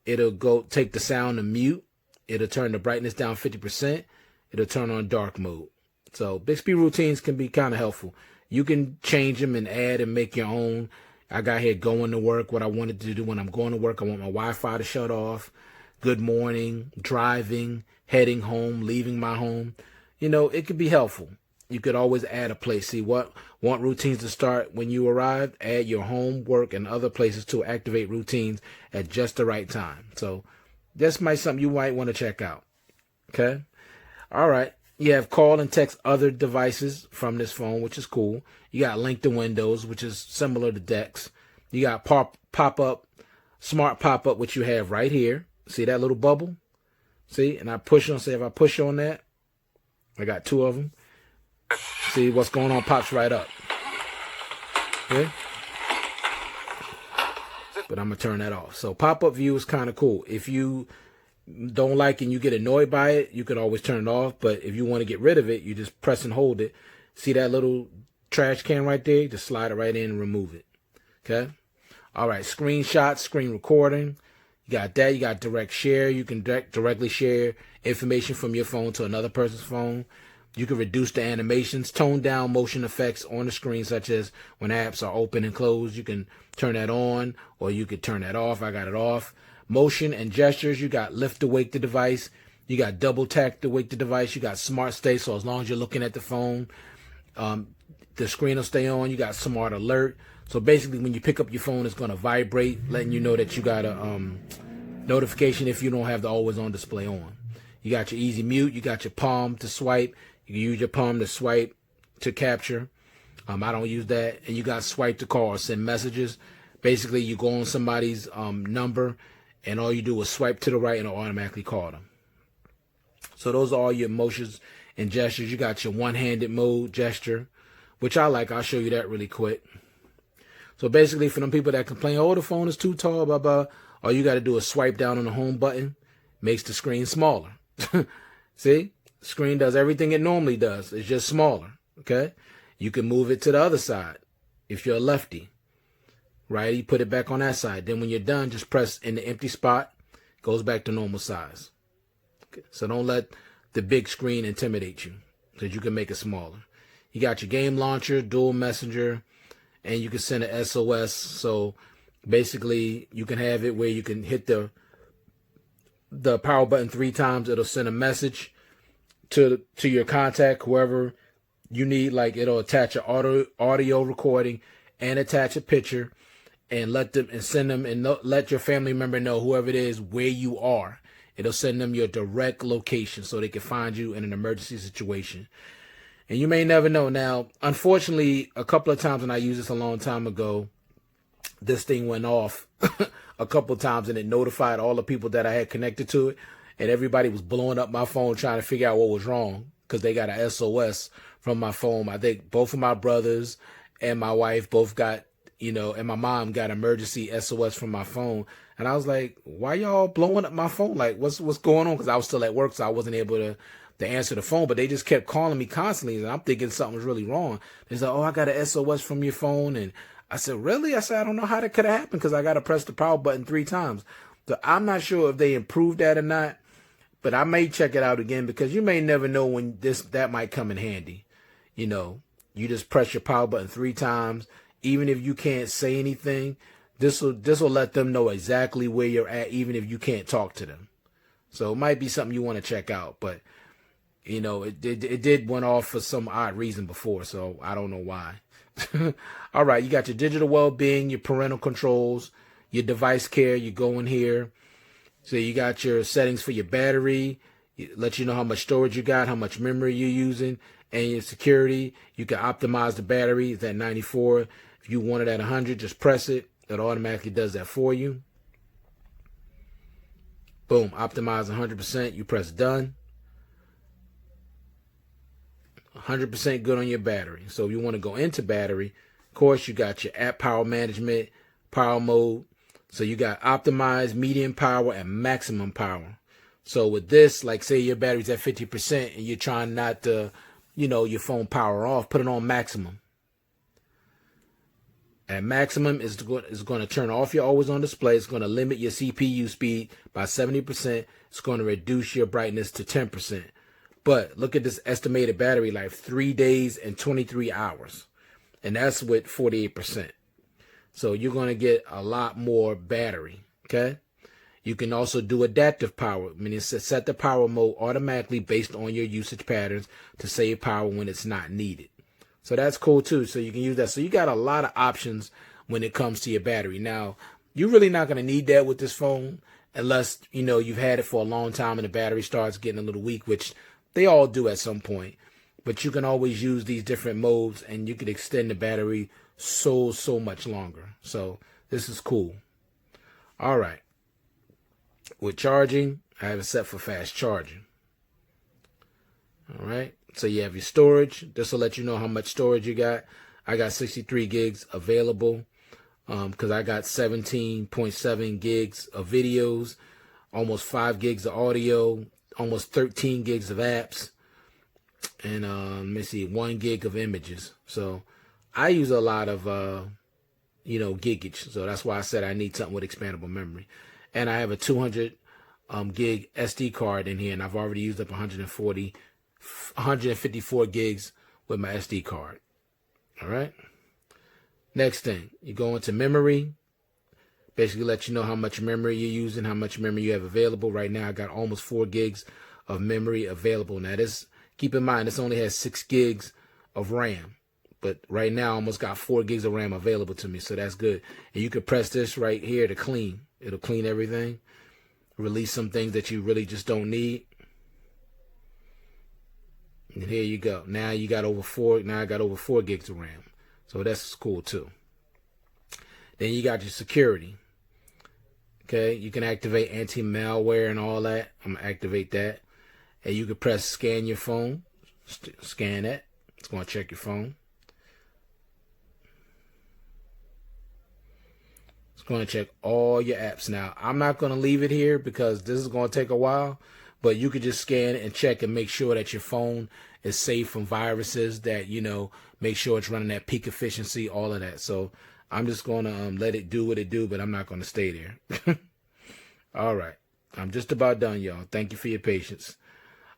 it'll go take the sound to mute. It'll turn the brightness down 50%. It'll turn on dark mode. So Bixby routines can be kind of helpful. You can change them and add and make your own. I got here going to work. What I wanted to do when I'm going to work, I want my Wi-Fi to shut off. Good morning, driving, heading home, leaving my home. You know, it could be helpful. You could always add a place. See, want routines to start when you arrive? Add your home, work, and other places to activate routines at just the right time. So this might be something you might want to check out. Okay? All right. You have call and text other devices from this phone, which is cool. You got link to Windows, which is similar to Dex. You got pop-up, smart pop-up, which you have right here. See that little bubble? See? And I push on, say if I push on that, I got two of them. See what's going on pops right up. Okay? But I'm going to turn that off. So pop-up view is kind of cool. If you don't like and you get annoyed by it, you can always turn it off. But if you want to get rid of it, you just press and hold it. See that little trash can right there? Just slide it right in and remove it. Okay? All right. Screenshots, screen recording. You got that. You got direct share. You can directly share information from your phone to another person's phone. You can reduce the animations, tone down motion effects on the screen, such as when apps are open and closed. You can turn that on, or you could turn that off. I got it off. Motion and gestures. You got lift to wake the device. You got double tap to wake the device. You got smart stay. So as long as you're looking at the phone, the screen will stay on. You got smart alert. So basically, when you pick up your phone, it's going to vibrate, letting you know that you got a notification if you don't have the always on display on. You got your easy mute. You got your palm to swipe. You can use your palm to swipe to capture. I don't use that. And you got swipe to call or send messages. Basically, you go on somebody's number, and all you do is swipe to the right, and it'll automatically call them. So those are all your motions and gestures. You got your one-handed mode gesture, which I like. I'll show you that really quick. So basically, for them people that complain, oh, the phone is too tall, blah, blah, all you got to do is swipe down on the home button. Makes the screen smaller. See? Screen does everything it normally does. It's just smaller. Okay? You can move it to the other side if you're a lefty. Right? You put it back on that side. Then when you're done, just press in the empty spot. Goes back to normal size. Okay? So don't let the big screen intimidate you, because you can make it smaller. You got your game launcher, dual messenger, and you can send an SOS. So basically, you can have it where you can hit the power button 3 times. It'll send a message to your contact, whoever you need. Like, it'll attach an audio recording and attach a picture, and send them and let your family member know, whoever it is, where you are. It'll send them your direct location so they can find you in an emergency situation. And you may never know. Now, unfortunately, a couple of times when I used this a long time ago, this thing went off a couple of times, and it notified all the people that I had connected to it. And everybody was blowing up my phone trying to figure out what was wrong, because they got a SOS from my phone. I think both of my brothers and my wife both got, and my mom got emergency SOS from my phone. And I was like, why y'all blowing up my phone? Like, what's going on? Because I was still at work, so I wasn't able to answer the phone. But they just kept calling me constantly, and I'm thinking something was really wrong. They said, oh, I got a SOS from your phone. And I said, really? I said, I don't know how that could have happened, because I got to press the power button 3 times. So I'm not sure if they improved that or not, but I may check it out again, because you may never know when that might come in handy. You just press your power button 3 times. Even if you can't say anything, this will let them know exactly where you're at, even if you can't talk to them. So it might be something you want to check out. But, it did went off for some odd reason before, so I don't know why. All right, you got your digital well-being, your parental controls, your device care. You go in here. So you got your settings for your battery. It lets you know how much storage you got, how much memory you're using, and your security. You can optimize the battery. It's at 94. If you want it at 100, just press it. It automatically does that for you. Boom, optimize 100%. You press done. 100% good on your battery. So if you want to go into battery, of course, you got your app power management, power mode. So you got optimized, medium power, and maximum power. So with this, like, say your battery's at 50% and you're trying not to, your phone power off, put it on maximum. At maximum, is going to turn off your always on display. It's going to limit your CPU speed by 70%. It's going to reduce your brightness to 10%. But look at this estimated battery life, 3 days and 23 hours. And that's with 48%. So you're going to get a lot more battery, okay? You can also do adaptive power, meaning set the power mode automatically based on your usage patterns to save power when it's not needed. So that's cool too. So you can use that. So you got a lot of options when it comes to your battery. Now, you're really not going to need that with this phone unless, you've had it for a long time and the battery starts getting a little weak, which they all do at some point. But you can always use these different modes and you can extend the battery so much longer. So this is cool. All right. With charging, I have it set for fast charging. All right. So you have your storage. This will let you know how much storage you got. I got 63 gigs available because I got 17.7 gigs of videos, almost 5 gigs of audio, almost 13 gigs of apps, and let me see, 1 gig of images. So I use a lot of, gigage. So that's why I said I need something with expandable memory. And I have a 200 gig SD card in here, and I've already used up 154 gigs with my SD card. All right. Next thing, you go into memory. Basically let you know how much memory you're using, how much memory you have available. Right now, I got almost 4 gigs of memory available. Now, keep in mind, this only has 6 gigs of RAM. But right now, I almost got 4 gigs of RAM available to me, so that's good. And you can press this right here to clean. It'll clean everything. Release some things that you really just don't need. And here you go. Now I got over 4 gigs of RAM. So that's cool too. Then you got your security. Okay, you can activate anti-malware and all that. I'm gonna activate that. And you can press scan your phone. Scan it. It's gonna check your phone. It's gonna check all your apps. Now, I'm not gonna leave it here because this is gonna take a while. But you could just scan it and check and make sure that your phone is safe from viruses, that, make sure it's running at peak efficiency, all of that. So I'm just going to let it do what it do, but I'm not going to stay there. All right. I'm just about done, y'all. Thank you for your patience.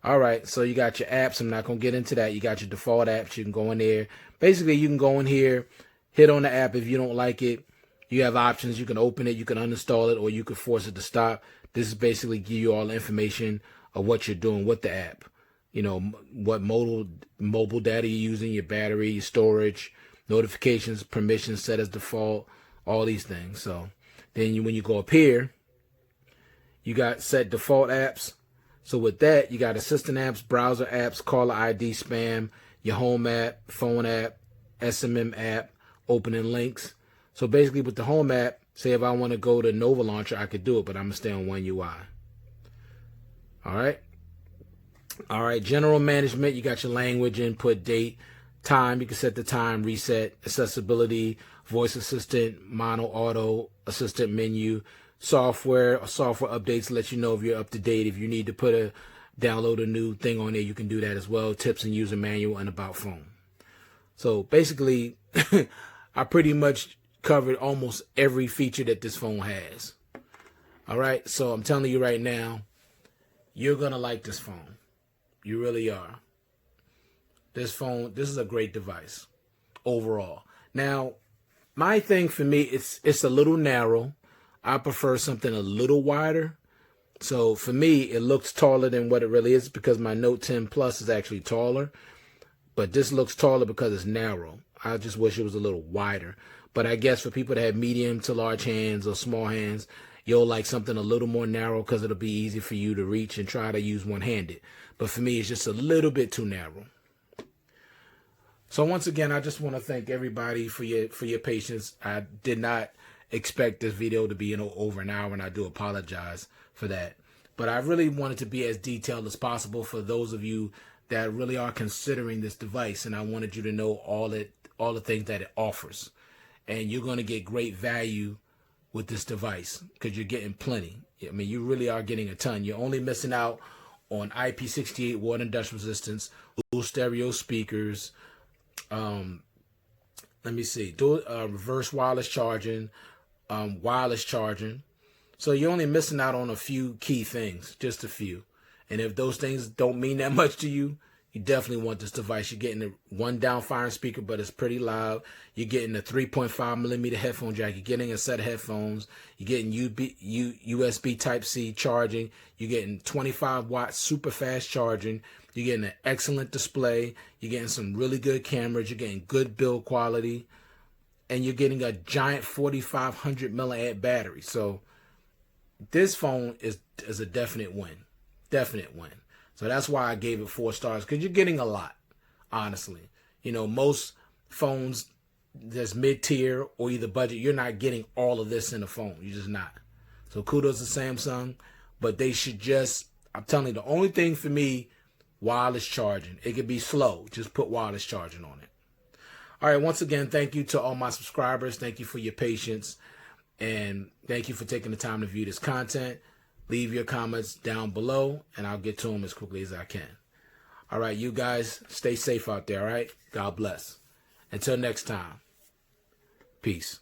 All right, so you got your apps. I'm not going to get into that. You got your default apps. You can go in there. Basically, you can go in here, hit on the app. If you don't like it, you have options. You can open it, you can uninstall it, or you can force it to stop. This is basically give you all the information of what you're doing with the app. You know, what mobile data you're using, your battery, your storage, notifications, permissions set as default, all these things. So then when you go up here, you got set default apps. So with that, you got assistant apps, browser apps, caller ID, spam, your home app, phone app, SMM app, opening links. So basically with the home app, say if I want to go to Nova Launcher, I could do it, but I'm going to stay on One UI. All right. All right. General management, you got your language, input, date, time. You can set the time, reset, accessibility, voice assistant, mono, auto, assistant menu, software updates let you know if you're up to date. If you need to download a new thing on there, you can do that as well. Tips and user manual and about phone. So basically, I pretty much covered almost every feature that this phone has. All right. So I'm telling you right now, you're going to like this phone. You really are. This is a great device overall. Now, my thing for me, it's a little narrow. I prefer something a little wider. So for me, it looks taller than what it really is because my Note 10 Plus is actually taller. But this looks taller because it's narrow. I just wish it was a little wider. But I guess for people that have medium to large hands or small hands, you'll like something a little more narrow because it'll be easy for you to reach and try to use one-handed. But for me, it's just a little bit too narrow. So once again, I just want to thank everybody for your patience. I did not expect this video to be over an hour, and I do apologize for that. But I really wanted to be as detailed as possible for those of you that really are considering this device, and I wanted you to know all the things that it offers. And you're going to get great value with this device because you're getting plenty. I mean, you really are getting a ton. You're only missing out on IP68 water and dust resistance, dual stereo speakers, reverse wireless charging, wireless charging. So you're only missing out on a few key things, just a few. And if those things don't mean that much to you, you definitely want this device. You're getting a one down firing speaker, but it's pretty loud. You're getting a 3.5 millimeter headphone jack. You're getting a set of headphones. You're getting USB Type-C charging. You're getting 25 watt super fast charging. You're getting an excellent display. You're getting some really good cameras. You're getting good build quality. And you're getting a giant 4,500 milliamp battery. So this phone is a definite win. Definite win. So that's why I gave it 4 stars, because you're getting a lot, honestly. You know, most phones that's mid-tier or either budget, you're not getting all of this in a phone. You're just not. So kudos to Samsung, but they should just, I'm telling you, the only thing for me, wireless charging. It could be slow. Just put wireless charging on it. All right, once again, thank you to all my subscribers. Thank you for your patience, and thank you for taking the time to view this content. Leave your comments down below, and I'll get to them as quickly as I can. All right, you guys, stay safe out there, all right? God bless. Until next time, peace.